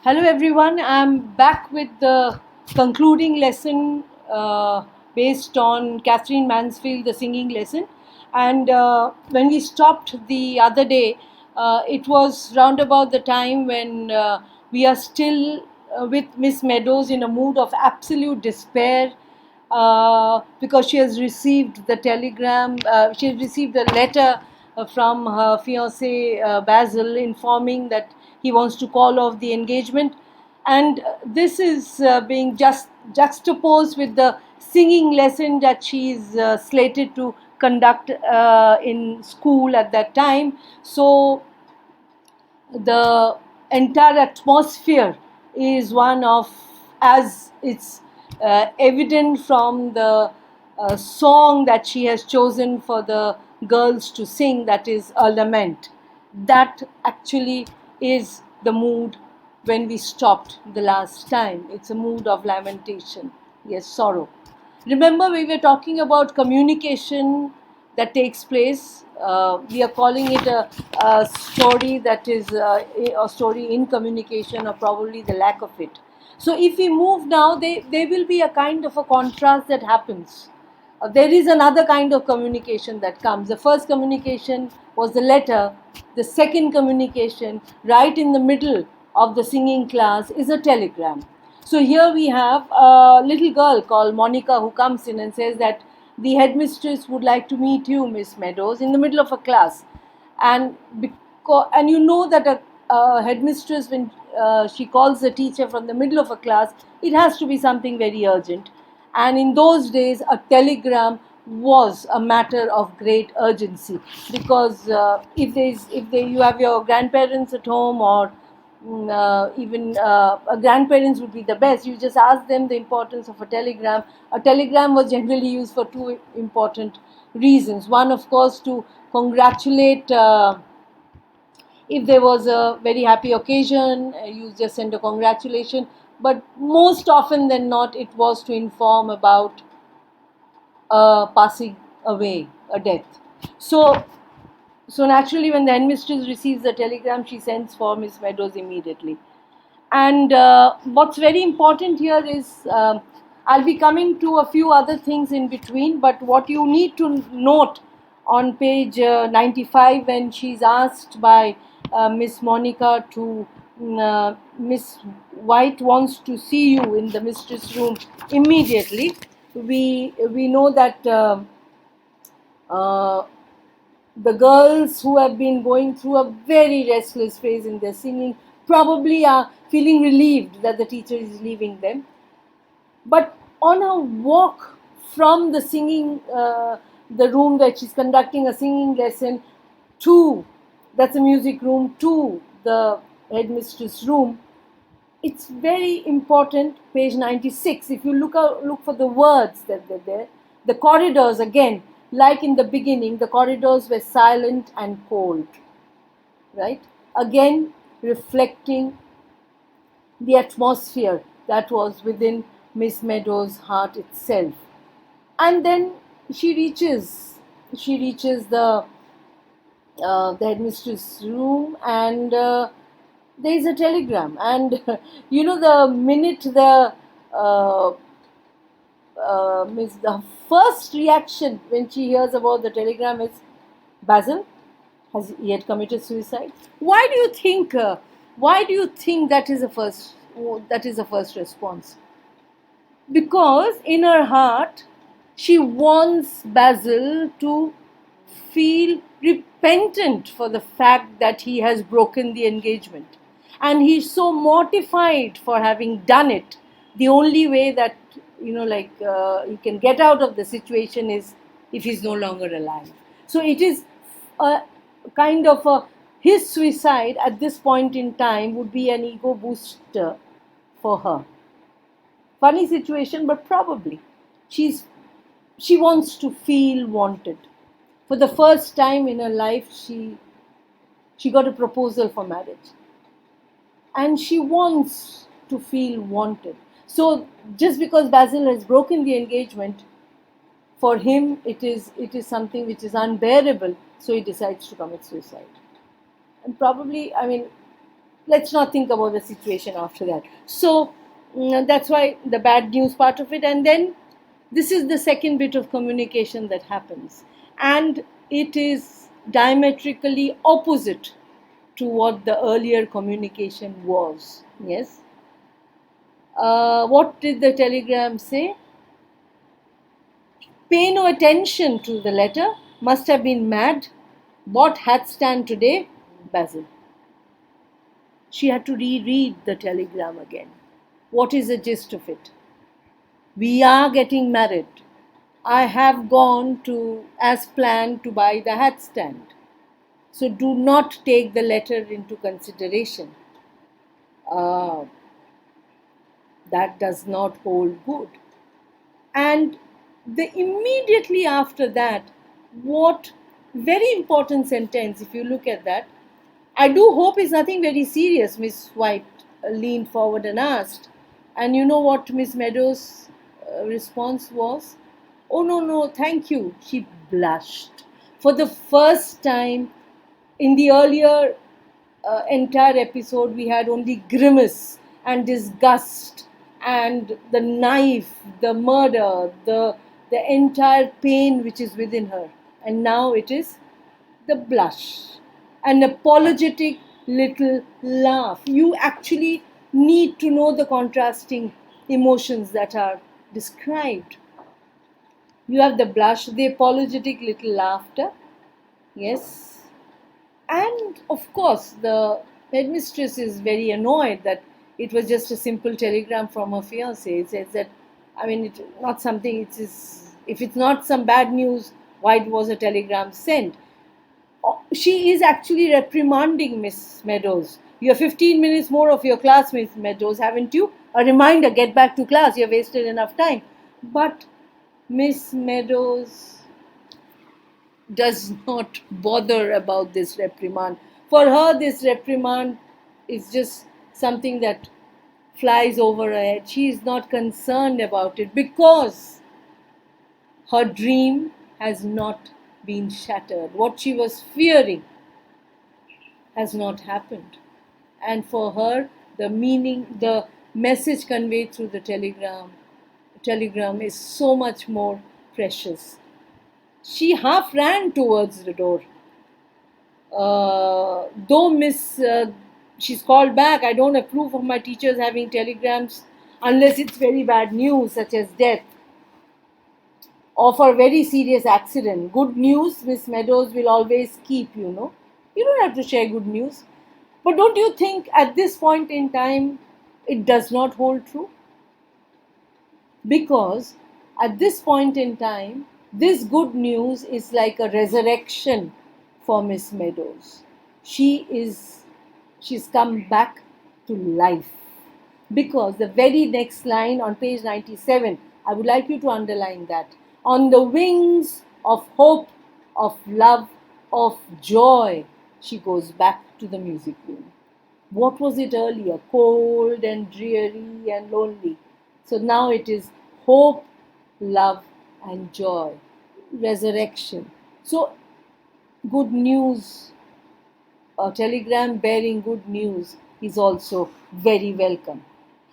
Hello everyone, I'm back with the concluding lesson based on Katherine Mansfield, the singing lesson. And when we stopped the other day, it was round about the time when we are still with Miss Meadows in a mood of absolute despair because she has received the telegram, she has received a letter from her fiancé Basil informing that he wants to call off the engagement. And this is being just juxtaposed with the singing lesson that she is slated to conduct in school at that time. So the entire atmosphere is one of, as it's evident from the song that she has chosen for the girls to sing, that is a lament. That actually is the mood when we stopped the last time. It's a mood of lamentation, yes, sorrow. Remember, we were talking about communication that takes place. We are calling it a story that is a story in communication, or probably the lack of it. So if we move now, there will be a kind of a contrast that happens. There is another kind of communication that comes. The first communication was the letter. The second communication, right in the middle of the singing class, is a telegram. So here we have a little girl called Monica who comes in and says that the headmistress would like to meet you, Miss Meadows, in the middle of a class. And and you know that a headmistress, when she calls the teacher from the middle of a class, it has to be something very urgent. And in those days, a telegram was a matter of great urgency, because if you have your grandparents at home, or even grandparents would be the best. You just ask them the importance of a telegram. A telegram was generally used for two important reasons. One, of course, to congratulate. If there was a very happy occasion, you just send a congratulation. But most often than not, it was to inform about passing away, a death. So naturally, when the headmistress receives the telegram, she sends for Miss Meadows immediately. And what's very important here is, I'll be coming to a few other things in between, but what you need to note on page 95, when she's asked by Miss Monica to, Miss White wants to see you in the mistress room immediately, we know that uh, the girls who have been going through a very restless phase in their singing probably are feeling relieved that the teacher is leaving them. But on her walk from the singing, the room where she's conducting a singing lesson, to, that's a music room, to the headmistress room, it's very important. Page 96, if you look for the words that they're there, the corridors, again, like in the beginning, the corridors were silent and cold, right? Again, reflecting the atmosphere that was within Miss Meadows' heart itself. And then she reaches the headmistress room, and there is a telegram. And the minute the first reaction when she hears about the telegram is, Basil, has he had committed suicide? Why do you think? Why do you think that is the first response? Because in her heart, she wants Basil to feel repentant for the fact that he has broken the engagement. And he's so mortified for having done it. The only way that, he can get out of the situation is if he's no longer alive. So it is a kind of his suicide at this point in time would be an ego booster for her. Funny situation, but probably she wants to feel wanted. For the first time in her life, she got a proposal for marriage, and she wants to feel wanted. So just because Basil has broken the engagement, for him it is something which is unbearable, so he decides to commit suicide. And probably, let's not think about the situation after that. So that's why the bad news part of it. And then this is the second bit of communication that happens. And it is diametrically opposite to what the earlier communication was. Yes. What did the telegram say? Pay no attention to the letter. Must have been mad. Bought hat stand today. Basil. She had to reread the telegram again. What is the gist of it? We are getting married. I have gone to, as planned, to buy the hat stand. So do not take the letter into consideration. That does not hold good. And immediately after that, what very important sentence, if you look at that, I do hope is nothing very serious, Miss White leaned forward and asked. And you know what Miss Meadows' response was? Oh, no, thank you. She blushed. For the first time in the earlier entire episode, we had only grimace and disgust and the knife, the murder, the entire pain which is within her. And now it is the blush, an apologetic little laugh. You actually need to know the contrasting emotions that are described. You have the blush, the apologetic little laughter, yes. And of course, the headmistress is very annoyed that it was just a simple telegram from her fiancé. It says that, I mean, it's not something, it is, if it's not some bad news, why was a telegram sent? She is actually reprimanding Miss Meadows. You have 15 minutes more of your class, Miss Meadows, haven't you? A reminder, get back to class, you have wasted enough time. But Miss Meadows does not bother about this reprimand. For her, this reprimand is just something that flies over her head. She is not concerned about it because her dream has not been shattered. What she was fearing has not happened. And for her, the meaning, the message conveyed through the telegram is so much more precious. She half ran towards the door. Though she's called back, I don't approve of my teachers having telegrams unless it's very bad news, such as death or for a very serious accident. Good news, Miss Meadows will always keep, you know. You don't have to share good news. But don't you think at this point in time, it does not hold true? Because at this point in time, this good news is like a resurrection for Miss Meadows. She's come back to life. Because the very next line on page 97, I would like you to underline that. On the wings of hope, of love, of joy, she goes back to the music room. What was it earlier? Cold and dreary and lonely. So now it is hope, love, and joy. Resurrection. So, good news, a telegram bearing good news is also very welcome.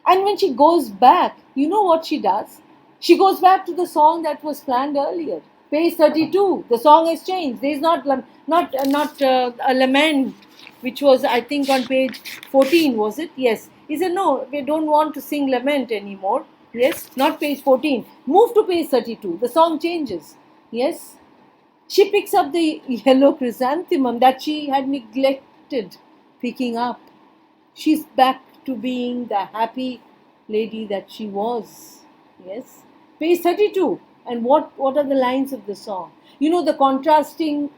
And when she goes back, you know what she does? She goes back to the song that was planned earlier. Page 32, the song has changed. There is not a lament, which was, I think, on page 14, was it? Yes. He said, no, we don't want to sing lament anymore. Yes, not page 14. Move to page 32. The song changes. Yes. She picks up the yellow chrysanthemum that she had neglected picking up. She's back to being the happy lady that she was. Yes. Page 32. And what are the lines of the song? You know, the contrasting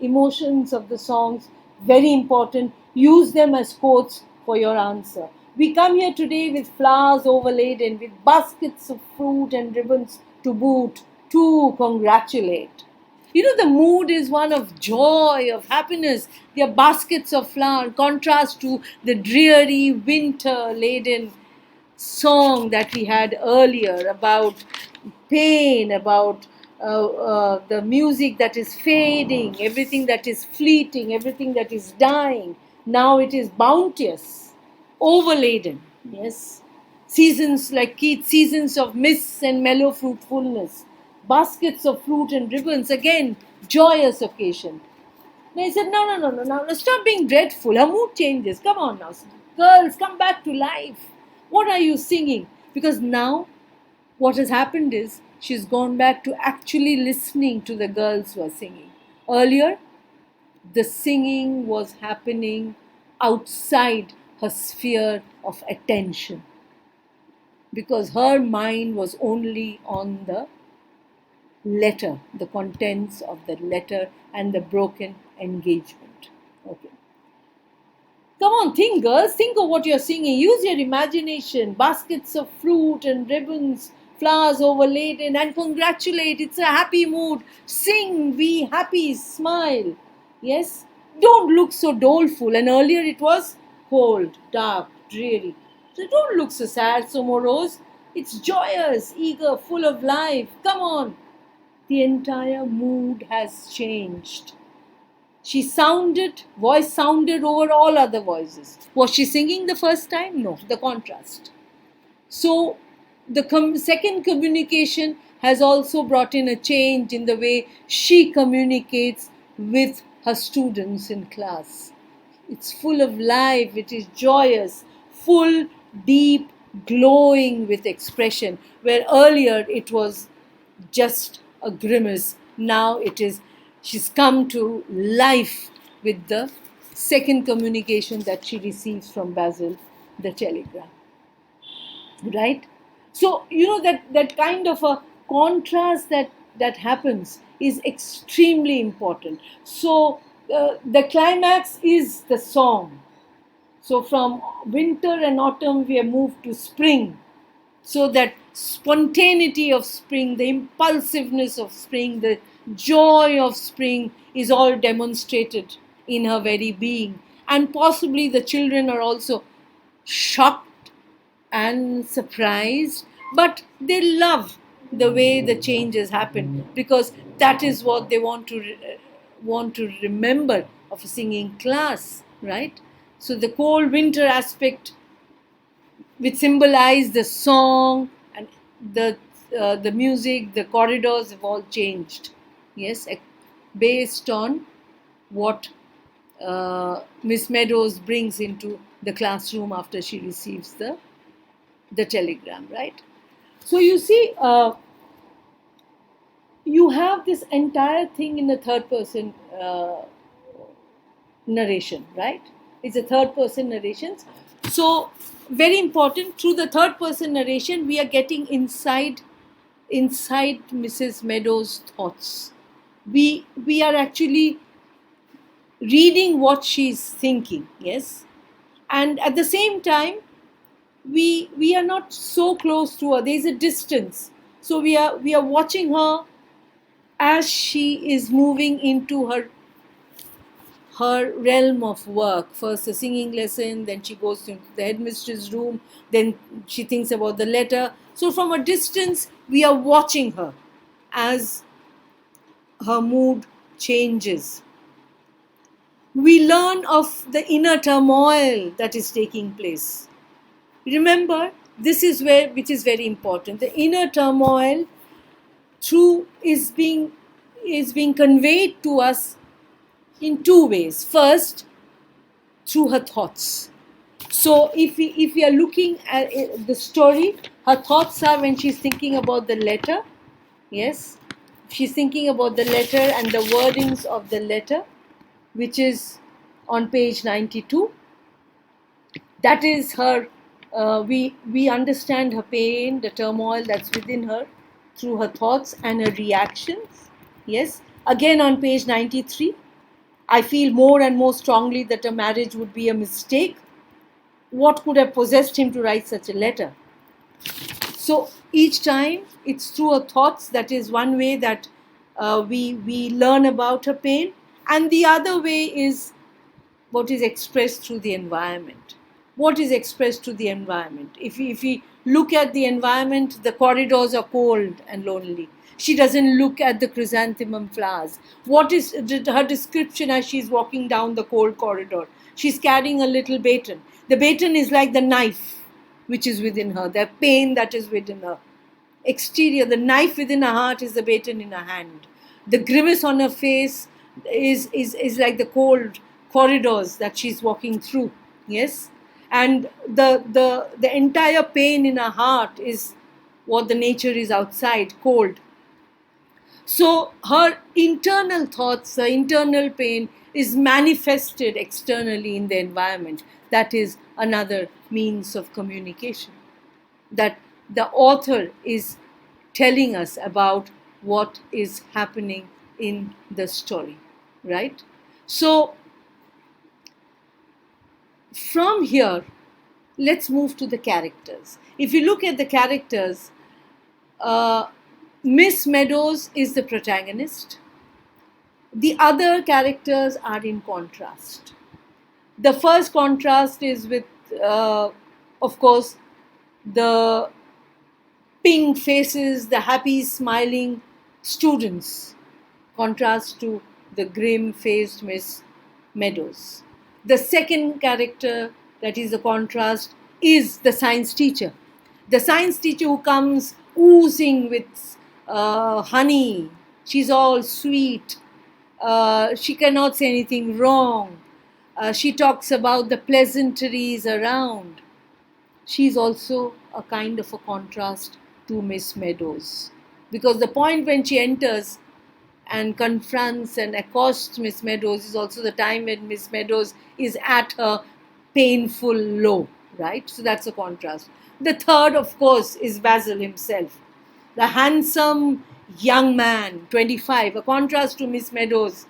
emotions of the songs, very important. Use them as quotes for your answer. We come here today with flowers overlaid and with baskets of fruit and ribbons to boot, to congratulate. You know, the mood is one of joy, of happiness. There are baskets of flower, contrast to the dreary, winter-laden song that we had earlier about pain, about the music that is fading, everything that is fleeting, everything that is dying. Now it is bounteous, overladen. Yes. Seasons like Keats, seasons of mists and mellow fruitfulness, baskets of fruit and ribbons, again, joyous occasion. And I said, no, stop being dreadful. Her mood changes. Come on now. Girls, come back to life. What are you singing? Because now what has happened is she's gone back to actually listening to the girls who are singing. Earlier, the singing was happening outside her sphere of attention because her mind was only on the letter, the contents of the letter and the broken engagement. Okay. Come on, think, girls. Think of what you're singing. Use your imagination. Baskets of fruit and ribbons, flowers overladen, and congratulate. It's a happy mood. Sing, be happy, smile. Yes? Don't look so doleful. And earlier it was cold, dark, dreary. So don't look so sad, so morose. It's joyous, eager, full of life. Come on. The entire mood has changed. Voice sounded over all other voices. Was she singing the first time? No, the contrast. So the second communication has also brought in a change in the way she communicates with her students in class. It's full of life, it is joyous, full, deep, glowing with expression, where earlier it was just a grimace. Now she's come to life with the second communication that she receives from Basil, the telegram. Right? So, that kind of a contrast that happens is extremely important. So, the climax is the song. So, from winter and autumn, we have moved to spring. So that spontaneity of spring, the impulsiveness of spring, the joy of spring is all demonstrated in her very being. And possibly the children are also shocked and surprised, but they love the way the changes happen because that is what they want to remember of a singing class, right? So the cold winter aspect, which symbolize the song and the music, the corridors have all changed. Yes, based on what Miss Meadows brings into the classroom after she receives the telegram, right? So you see, you have this entire thing in the third person narration, right? It's a third person narration. So very important, through the third person narration, we are getting inside Mrs. Meadows' thoughts. We are actually reading what she's thinking, yes? And at the same time, we are not so close to her. There's a distance. So we are watching her as she is moving into her realm of work. First a singing lesson, then she goes to the headmistress' room, then she thinks about the letter. So from a distance, we are watching her as her mood changes. We learn of the inner turmoil that is taking place. Remember, this is which is very important. The inner turmoil is being conveyed to us in two ways. First, through her thoughts. So if we are looking at the story, her thoughts are when she's thinking about the letter. Yes, she's thinking about the letter and the wordings of the letter, which is on page 92. That is her, we understand her pain, the turmoil that's within her through her thoughts and her reactions. Yes, again on page 93, I feel more and more strongly that a marriage would be a mistake. What could have possessed him to write such a letter? So each time it's through her thoughts. That is one way that we learn about her pain. And the other way is what is expressed through the environment. What is expressed through the environment? If we look at the environment, the corridors are cold and lonely. She doesn't look at the chrysanthemum flowers. What is her description as she's walking down the cold corridor? She's carrying a little baton. The baton is like the knife which is within her, the pain that is within her. Exterior, the knife within her heart is the baton in her hand. The grimace on her face is like the cold corridors that she's walking through. Yes? And the entire pain in her heart is what the nature is outside, cold. So her internal thoughts, her internal pain is manifested externally in the environment. That is another means of communication. That the author is telling us about what is happening in the story, right? So from here, let's move to the characters. If you look at the characters, Miss Meadows is the protagonist. The other characters are in contrast. The first contrast is with, of course, the pink faces, the happy, smiling students, contrast to the grim-faced Miss Meadows. The second character that is the contrast is the science teacher. The science teacher who comes oozing with honey. She's all sweet. She cannot say anything wrong. She talks about the pleasantries around. She's also a kind of a contrast to Miss Meadows. Because the point when she enters and confronts and accosts Miss Meadows is also the time when Miss Meadows is at her painful low, right? So that's a contrast. The third, of course, is Basil himself, the handsome young man, 25, a contrast to Miss Meadows,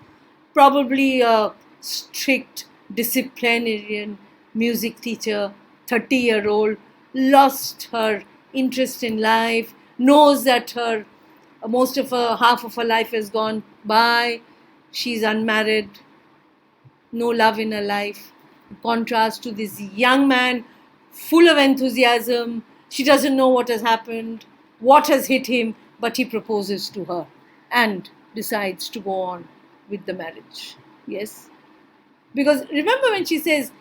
probably a strict disciplinarian music teacher, 30-year-old, lost her interest in life, knows that half of her life has gone by, she's unmarried, no love in her life. In contrast to this young man, full of enthusiasm, she doesn't know what has happened, what has hit him, but he proposes to her and decides to go on with the marriage. Yes? Because remember when she says,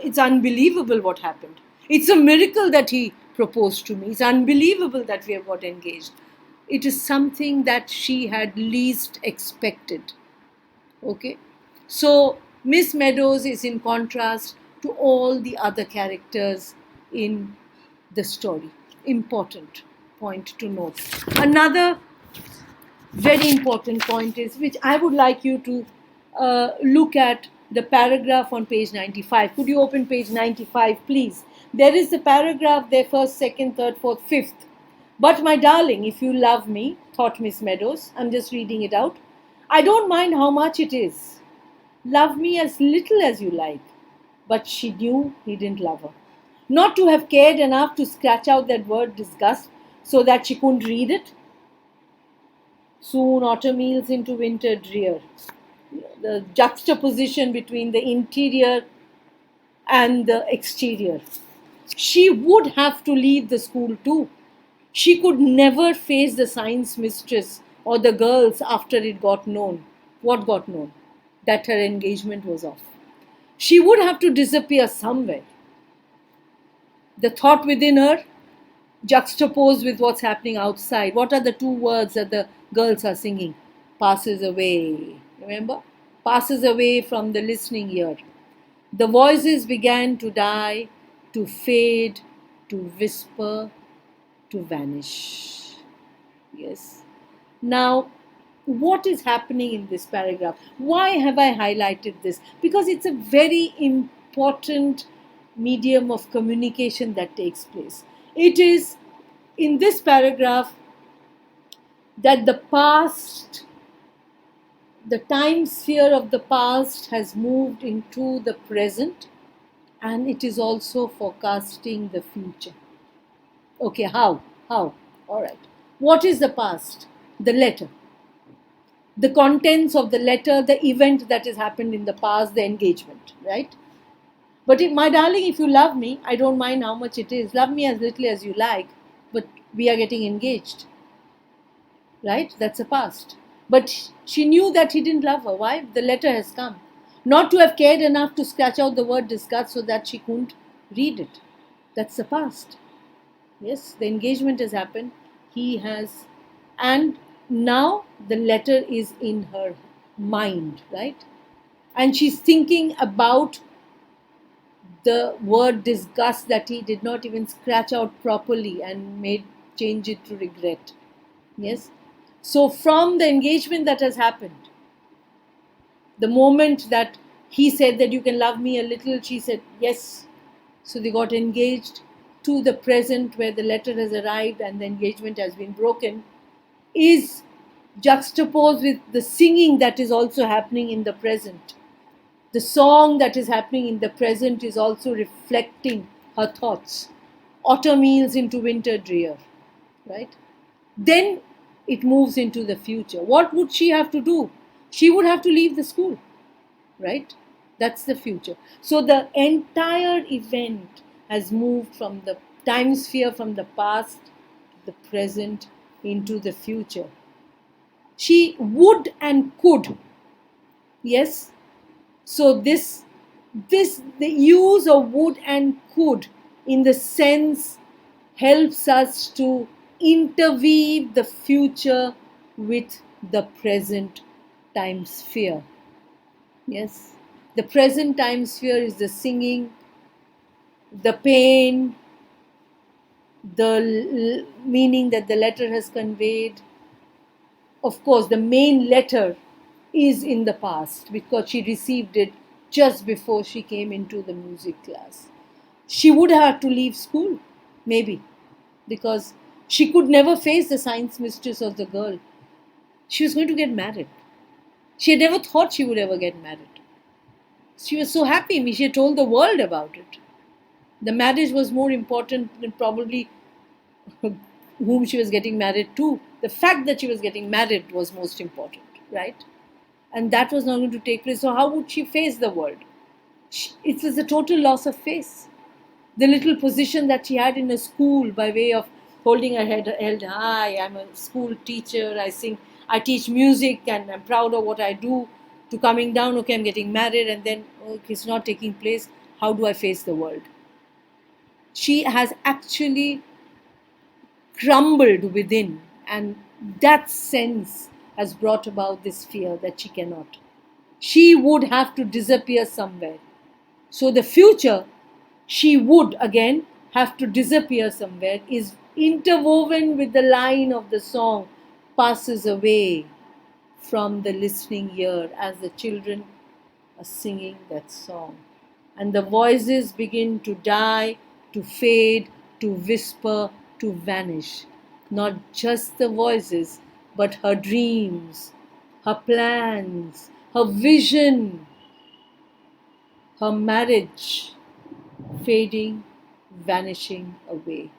it's unbelievable what happened. It's a miracle that he proposed to me. It's unbelievable that we have got engaged. It is something that she had least expected. Okay? So, Miss Meadows is in contrast to all the other characters in the story. Important point to note. Another very important point is, which I would like you to look at the paragraph on page 95. Could you open page 95, please? There is the paragraph there, first, second, third, fourth, fifth. But my darling, if you love me, thought Miss Meadows, I'm just reading it out, I don't mind how much it is. Love me as little as you like. But she knew he didn't love her. Not to have cared enough to scratch out that word disgust so that she couldn't read it. Soon autumn meals into winter drear. The juxtaposition between the interior and the exterior. She would have to leave the school too. She could never face the science mistress or the girls after it got known. What got known? That her engagement was off. She would have to disappear somewhere. The thought within her juxtaposed with what's happening outside. What are the two words that the girls are singing? Passes away. Remember? Passes away from the listening ear. The voices began to die, to fade, to whisper, to vanish. Yes. Now, what is happening in this paragraph? Why have I highlighted this? Because it's a very important medium of communication that takes place. It is in this paragraph that the past, the time sphere of the past has moved into the present, and it is also forecasting the future. Okay, how? All right. What is the past? The letter. The contents of the letter, the event that has happened in the past, the engagement, right? But my darling, if you love me, I don't mind how much it is. Love me as little as you like, but we are getting engaged, right? That's the past. But she knew that he didn't love her. Why? The letter has come. Not to have cared enough to scratch out the word disgust so that she couldn't read it. That's the past. Yes, the engagement has happened. He has, and now the letter is in her mind, right? And she's thinking about the word disgust that he did not even scratch out properly and made change it to regret. Yes. So from the engagement that has happened, the moment that he said that you can love me a little, she said yes. So they got engaged, to the present where the letter has arrived and the engagement has been broken, is juxtaposed with the singing that is also happening in the present. The song that is happening in the present is also reflecting her thoughts. Autumn meals into winter drear, right? Then it moves into the future. What would she have to do? She would have to leave the school, right? That's the future. So the entire event has moved from the time sphere, from the past, the present, into the future. She would and could, yes. So this the use of would and could in the sense helps us to interweave the future with the present time sphere. Yes, the present time sphere is the singing, the pain, the meaning that the letter has conveyed. Of course, the main letter is in the past because she received it just before she came into the music class. She would have to leave school, maybe, because she could never face the science mistress of the girl. She was going to get married. She had never thought she would ever get married. She was so happy. She had told the world about it. The marriage was more important than probably whom she was getting married to. The fact that she was getting married was most important, right? And that was not going to take place. So, how would she face the world? It was a total loss of face. The little position that she had in a school by way of holding her head held high. I'm a school teacher. I sing, I teach music, and I'm proud of what I do. To coming down, okay, I'm getting married, and then okay, it's not taking place. How do I face the world? She has actually crumbled within, and that sense has brought about this fear that she cannot. She would have to disappear somewhere. So the future, she would again have to disappear somewhere, is interwoven with the line of the song, passes away from the listening ear as the children are singing that song. And the voices begin to die, to fade, to whisper, to vanish. Not just the voices, but her dreams, her plans, her vision, her marriage fading, vanishing away.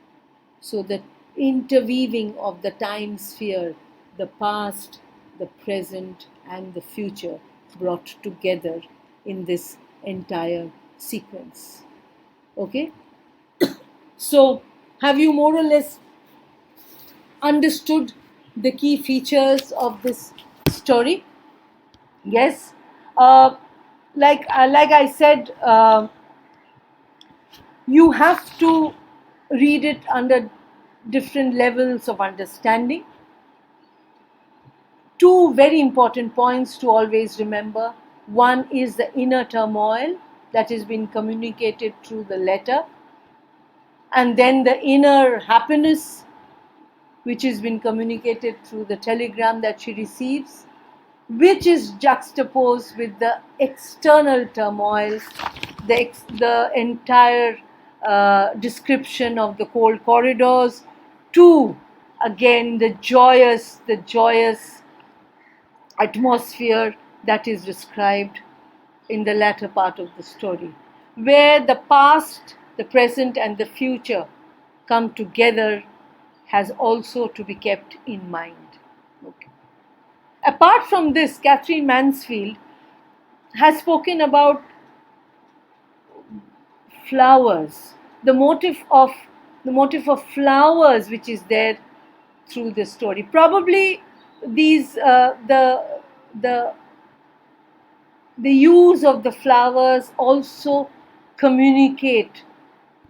So the interweaving of the time sphere, the past, the present, and the future brought together in this entire sequence. Okay? So, have you more or less understood the key features of this story? Yes. Like I said, you have to read it under different levels of understanding. Two very important points to always remember. One is the inner turmoil that has been communicated through the letter, and then the inner happiness which has been communicated through the telegram that she receives, which is juxtaposed with the external turmoil, the entire description of the cold corridors, to again the joyous atmosphere that is described in the latter part of the story, where the past, the present, and the future come together, has also to be kept in mind. Okay. Apart from this, Katherine Mansfield has spoken about flowers, the motive of flowers which is there through the story. Probably these the the use of the flowers also communicate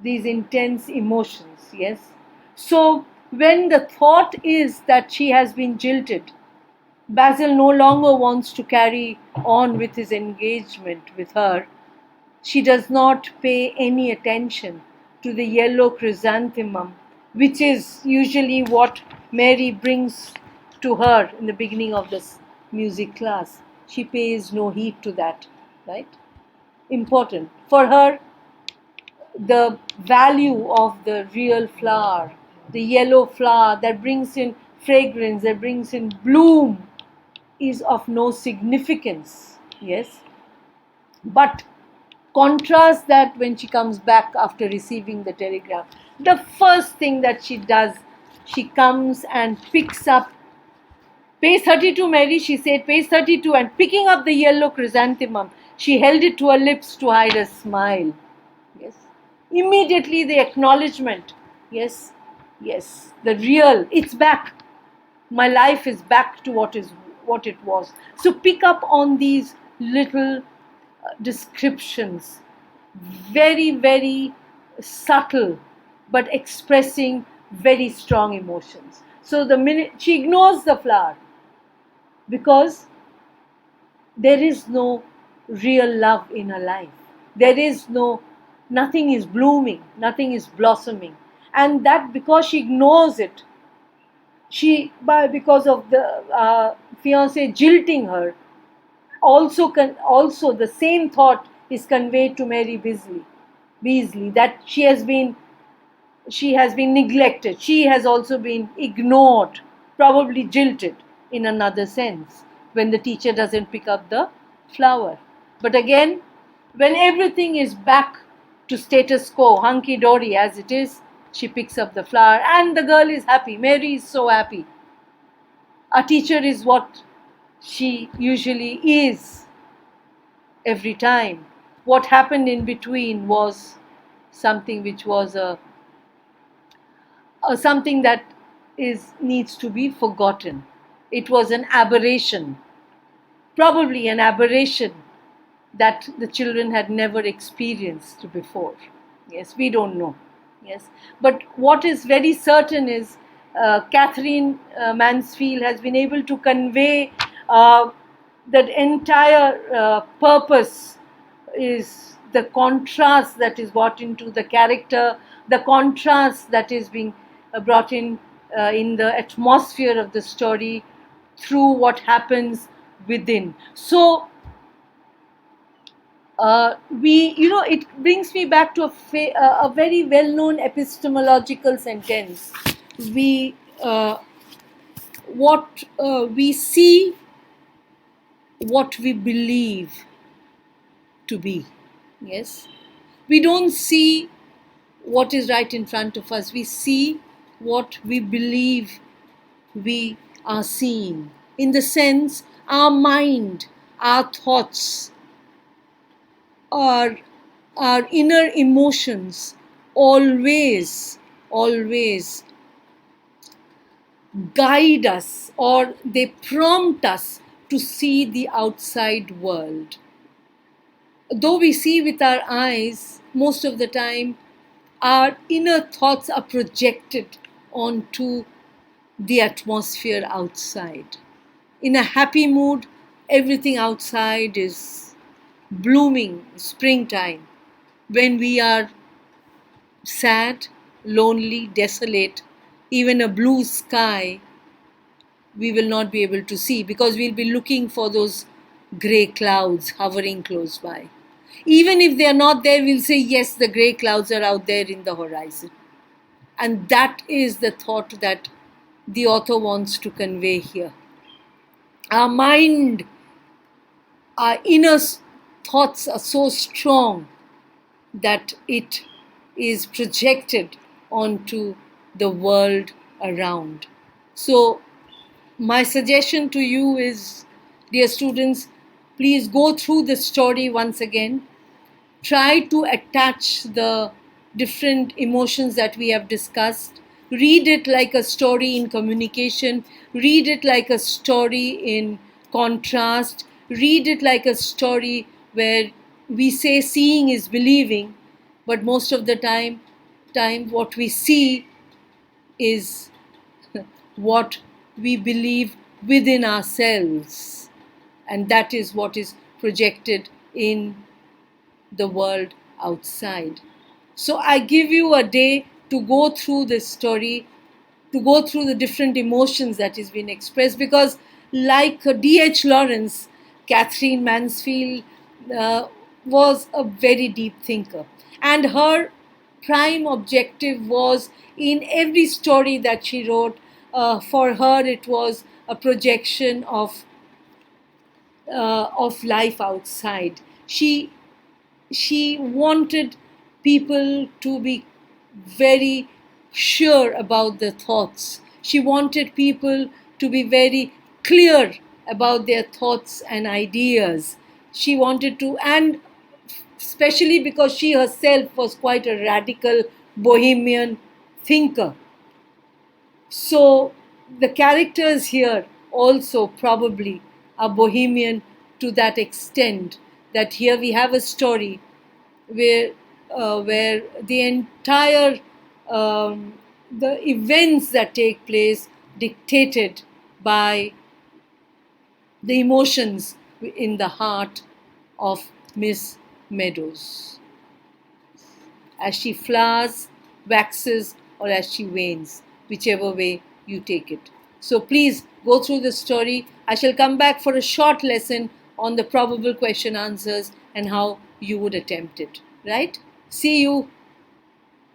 these intense emotions, yes? So when the thought is that she has been jilted, Basil no longer wants to carry on with his engagement with her. She does not pay any attention to the yellow chrysanthemum, which is usually what Mary brings to her in the beginning of this music class. She pays no heed to that, right? Important. For her, the value of the real flower, the yellow flower that brings in fragrance, that brings in bloom, is of no significance, yes? But contrast that when she comes back after receiving the telegram. The first thing that she does, she comes and picks up page 32, Mary, she said, page 32, and picking up the yellow chrysanthemum, she held it to her lips to hide a smile. Yes. Immediately the acknowledgement. Yes, yes, the real, it's back. My life is back to what it was. So pick up on these little descriptions, very, very subtle, but expressing very strong emotions. So the minute she ignores the flower, because there is no real love in her life. There is nothing is blooming, nothing is blossoming. And that because she ignores it, because of the fiancé jilting her, also the same thought is conveyed to Mary Beasley, that she has been neglected. She has also been ignored, probably jilted in another sense, when the teacher doesn't pick up the flower. But again, when everything is back to status quo, hunky dory as it is, she picks up the flower and the girl is happy. Mary is so happy. A teacher is what she usually is every time. What happened in between was something which was something that needs to be forgotten. It was an aberration, probably an aberration that the children had never experienced before. Yes, we don't know. Yes, but what is very certain is Katherine Mansfield has been able to convey that entire purpose is the contrast that is brought into the character, the contrast that is being brought in the atmosphere of the story through what happens within. So it brings me back to a very well-known epistemological sentence. We we see what we believe to be. Yes, we don't see what is right in front of us. We see what we believe we are seeing. In the sense, our mind, our thoughts, our inner emotions always guide us, or they prompt us to see the outside world. Though we see with our eyes, most of the time our inner thoughts are projected onto the atmosphere outside. In a happy mood, everything outside is blooming, springtime. When we are sad, lonely, desolate, even a blue sky we will not be able to see, because we'll be looking for those grey clouds hovering close by. Even if they are not there, we'll say, yes, the grey clouds are out there in the horizon. And that is the thought that the author wants to convey here. Our mind, our inner thoughts are so strong that it is projected onto the world around. So my suggestion to you is, dear students, please go through the story once again. Try to attach the different emotions that we have discussed. Read it like a story in communication. Read it like a story in contrast. read it like a story where we say seeing is believing, but most of the time what we see is what we believe within ourselves, and that is what is projected in the world outside. So I give you a day to go through this story, to go through the different emotions that is being expressed, because like D.H. Lawrence, Katherine Mansfield was a very deep thinker, and her prime objective was in every story that she wrote. For her, it was a projection of life outside. She wanted people to be very sure about their thoughts. She wanted people to be very clear about their thoughts and ideas. She wanted to, and especially because she herself was quite a radical bohemian thinker. So the characters here also probably are bohemian to that extent, that here we have a story where the entire the events that take place dictated by the emotions in the heart of Miss Meadows, as she flowers, waxes, or as she wanes, whichever way you take it. So please go through the story. I shall come back for a short lesson on the probable question answers and how you would attempt it. Right? See you.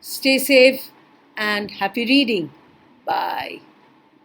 Stay safe and happy reading. Bye.